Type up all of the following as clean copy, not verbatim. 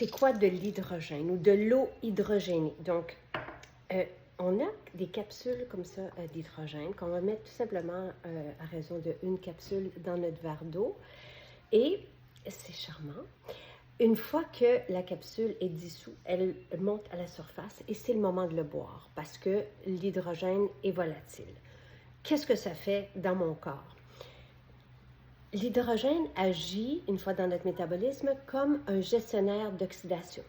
c'est quoi de l'hydrogène ou de l'eau hydrogénée? Donc, on a des capsules comme ça d'hydrogène qu'on va mettre tout simplement à raison de une capsule dans notre verre d'eau. Et c'est charmant. Une fois que la capsule est dissoute, elle monte à la surface et c'est le moment de le boire parce que l'hydrogène est volatile. Qu'est-ce que ça fait dans mon corps? L'hydrogène agit, une fois dans notre métabolisme, comme un gestionnaire d'oxydation.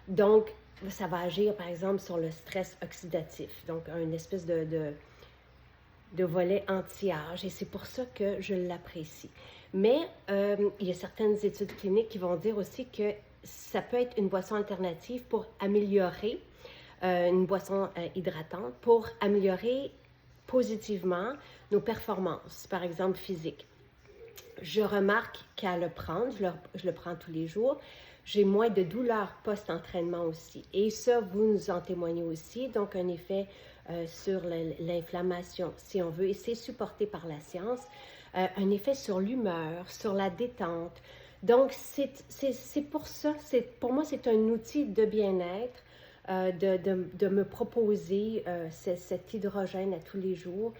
Donc, ça va agir, par exemple, sur le stress oxydatif, donc une espèce de volet anti-âge, et c'est pour ça que je l'apprécie. Mais il y a certaines études cliniques qui vont dire aussi que ça peut être une boisson alternative pour améliorer, une boisson hydratante, pour améliorer positivement nos performances, par exemple physiques. Je remarque qu'à le prendre, je le prends tous les jours, j'ai moins de douleurs post-entraînement aussi. Et ça, vous nous en témoignez aussi, donc un effet sur l'inflammation, si on veut, et c'est supporté par la science, un effet sur l'humeur, sur la détente. Donc, c'est pour ça, pour moi, c'est un outil de bien-être, de me proposer cet hydrogène à tous les jours.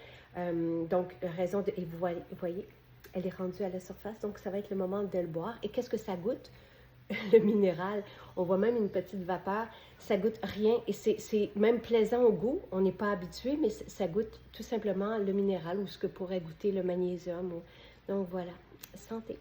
Donc, raison de... Et vous voyez, elle est rendue à la surface, donc ça va être le moment de le boire. Et qu'est-ce que ça goûte? Le minéral. On voit même une petite vapeur. Ça goûte rien et c'est même plaisant au goût. On n'est pas habitué, mais ça goûte tout simplement le minéral ou ce que pourrait goûter le magnésium. Donc voilà, santé.